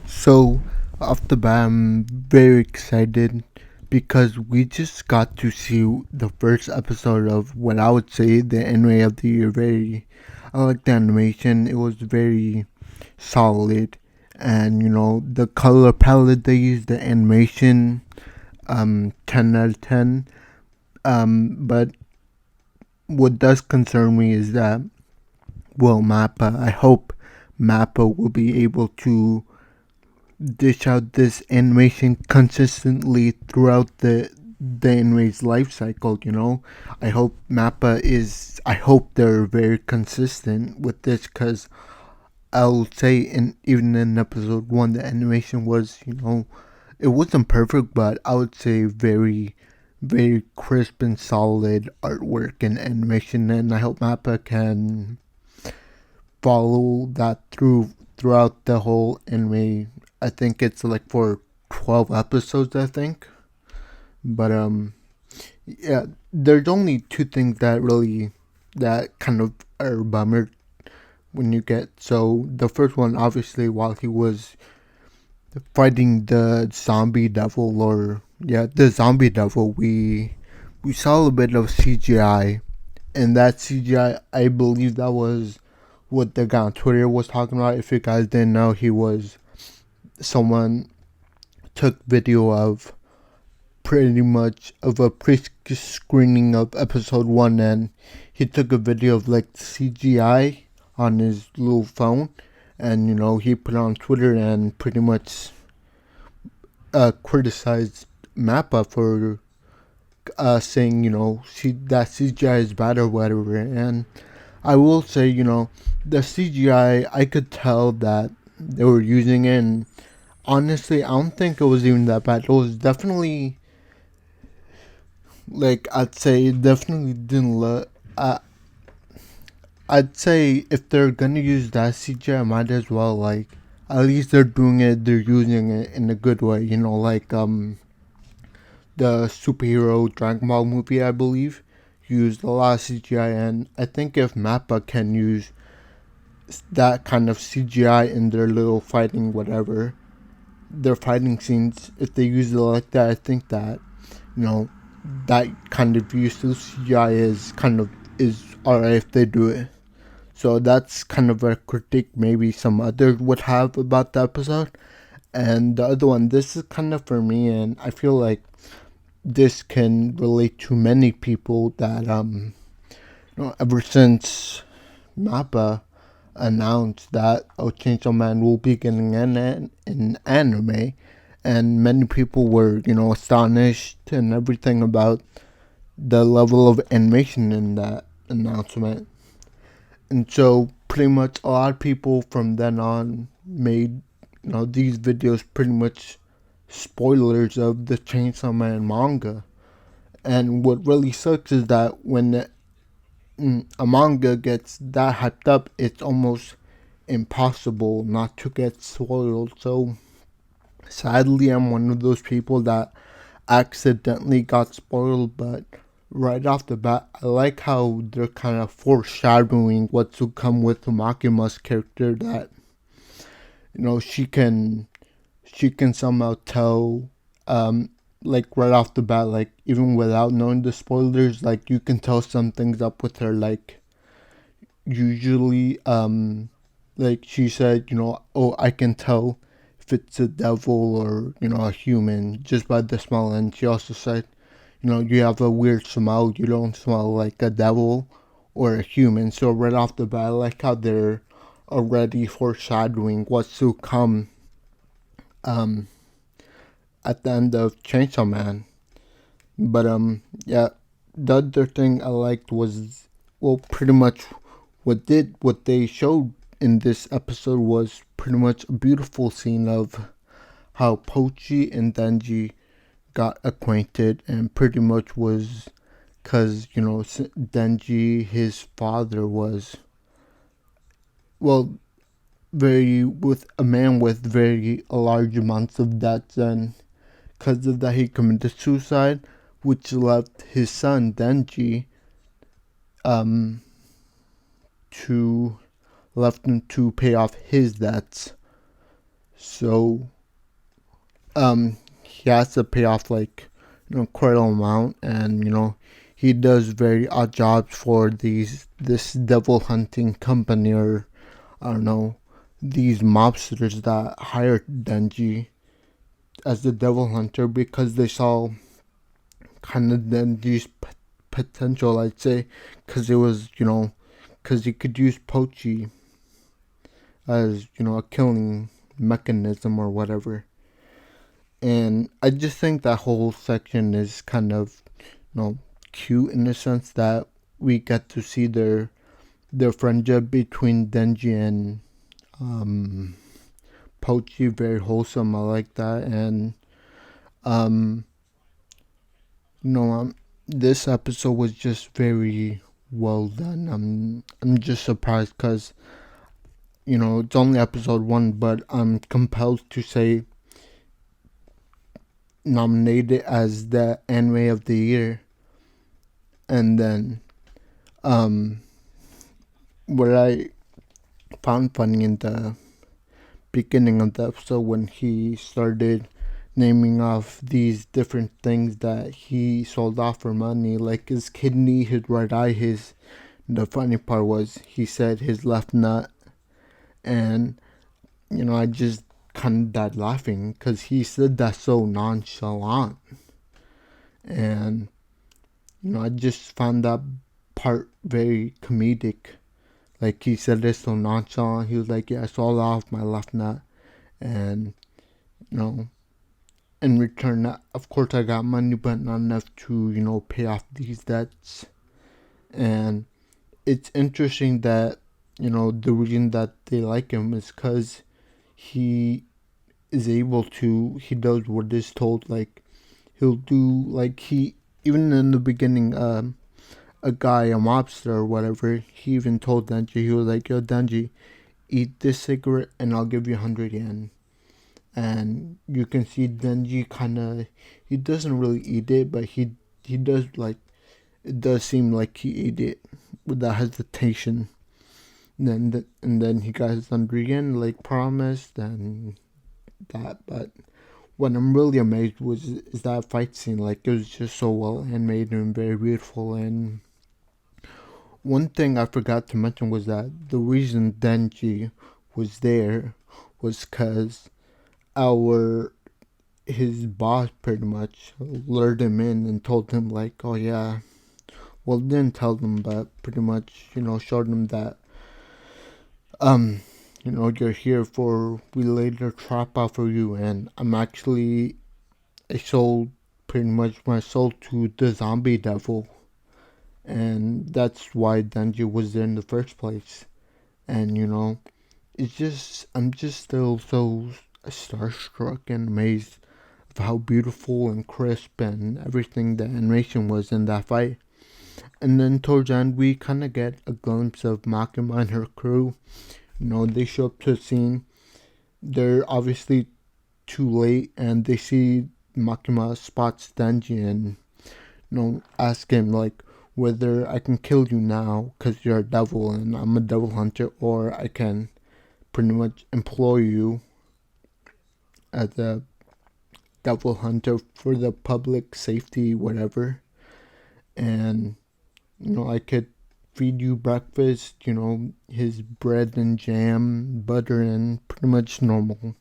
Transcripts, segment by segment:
So, off the bat, I'm very excited because we just got to see the first episode of what I would say the anime of the year. I like the animation. It was very solid, and the color palette they used, the animation, 10 out of 10. But what does concern me is that, well, Mappa. I hope Mappa will be able to dish out this animation consistently throughout the anime's life cycle. I hope they're very consistent with this, because I'll say even in episode 1 the animation was, it wasn't perfect, but I would say very, very crisp and solid artwork and animation, and I hope Mappa can follow that throughout the whole anime. I think it's like for 12 episodes, I think. But yeah, there's only two things that kind of are a bummer when you get. So the first one, obviously, while he was fighting the zombie devil, or yeah, the zombie devil, we saw a bit of CGI, and that CGI, I believe that was what the guy on Twitter was talking about. If you guys didn't know, he was someone took video of pretty much of a pre-screening of episode 1, and he took a video of like CGI on his little phone, and he put it on Twitter and pretty much criticized Mappa for saying that CGI is bad or whatever. And I will say, the CGI, I could tell that they were using it, and honestly, I don't think it was even that bad. It was definitely, like, I'd say it definitely didn't look. I'd say if they're gonna use that CGI, might as well, like, at least they're using it in a good way. Like the superhero Dragon Ball movie, I believe, used a lot of CGI, and I think if Mappa can use that kind of CGI in their little fighting whatever, their fighting scenes, if they use it like that, I think that you know that kind of use of CGI is alright if they do it. So that's kind of a critique maybe some others would have about the episode. And the other one, this is kind of for me, and I feel like this can relate to many people that ever since Mappa announced that Chainsaw Man will be getting an anime, and many people were, astonished and everything about the level of animation in that announcement. And so, pretty much a lot of people from then on made, these videos pretty much spoilers of the Chainsaw Man manga. And what really sucks is that when a manga gets that hyped up, it's almost impossible not to get spoiled. So sadly, I'm one of those people that accidentally got spoiled, but right off the bat, I like how they're kind of foreshadowing what's to come with Makima's character, that she can somehow tell, like right off the bat, like even without knowing the spoilers, like you can tell something's up with her. Like usually, like she said, oh, I can tell if it's a devil or a human just by the smell. And she also said, you have a weird smell. You don't smell like a devil or a human. So right off the bat, I like how they're already foreshadowing what's to come at the end of Chainsaw Man. But yeah, the other thing I liked was, well, pretty much what they showed in this episode was pretty much a beautiful scene of how Pochi and Denji got acquainted, and pretty much was because Denji, his father, was, well, very with a man with very large amounts of debts, and because of that he committed suicide, which left his son Denji um to left him to pay off his debts. So he has to pay off like quite an amount, and he does very odd jobs for this devil hunting company, or I don't know, these mobsters that hired Denji as the devil hunter because they saw kind of Denji's potential, I'd say, because it was because he could use Pochi as a killing mechanism or whatever. And I just think that whole section is kind of cute in the sense that we get to see their friendship between Denji and um, Pochi, very wholesome. I like that. And um, you know, this episode was just very well done. I'm just surprised because it's only episode 1, but I'm compelled to say nominated as the anime of the year. And then what I found funny in the beginning of the episode when he started naming off these different things that he sold off for money, like his kidney, his right eye, the funny part was he said his left nut, and I just kind of died laughing because he said that so nonchalant, and I just found that part very comedic. Like he said it so nonchalant. He was like, "Yeah, I sold off my left nut," and you know, in return, of course, I got money, but not enough to pay off these debts. And it's interesting that the reason that they like him is because he is able to. He does what is told. Like he'll do like he even in the beginning. A guy, a mobster or whatever, he even told Denji, he was like, "Yo, Denji, eat this cigarette and I'll give you 100 yen." And you can see Denji kind of, he doesn't really eat it, but he does like, it does seem like he ate it without hesitation. And then he got his 100 yen like promised and that. But what I'm really amazed is that fight scene. Like it was just so well animated and very beautiful. And one thing I forgot to mention was that the reason Denji was there was because our his boss pretty much lured him in and told him like, "Oh yeah," well didn't tell them, but pretty much showed him that um you're here for we later trap out for you, and I sold pretty much my soul to the zombie devil, and that's why Denji was there in the first place. And it's just I'm just still so starstruck and amazed of how beautiful and crisp and everything the animation was in that fight. And then towards the end, we kind of get a glimpse of Makima and her crew. They show up to the scene. They're obviously too late, and they see Makima spots Denji and ask him like whether I can kill you now because you're a devil and I'm a devil hunter, or I can pretty much employ you as a devil hunter for the public safety, whatever. And I could feed you breakfast, his bread and jam, butter, and pretty much normal.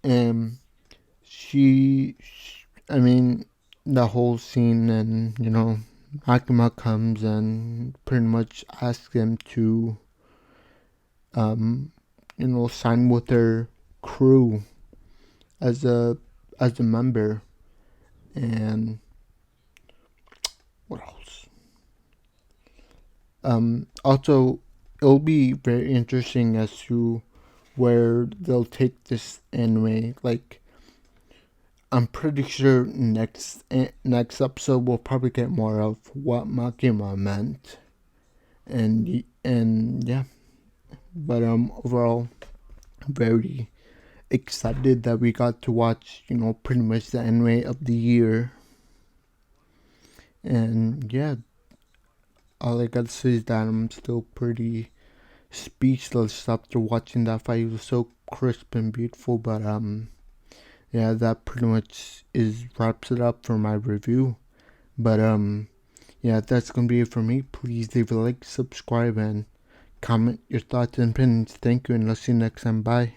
And I mean, the whole scene, and Makima comes and pretty much asks him to, um, sign with their crew as a member. And what else? Also, it'll be very interesting as to where they'll take this anime. Like, I'm pretty sure next episode we'll probably get more of what Makima meant, and yeah. But overall, very excited that we got to watch pretty much the anime of the year. And yeah, all I gotta say is that I'm still pretty speechless after watching that fight. It was so crisp and beautiful. But yeah, that pretty much wraps it up for my review. But yeah, that's gonna be it for me. Please leave a like, subscribe, and comment your thoughts and opinions. Thank you, and I'll see you next time. Bye.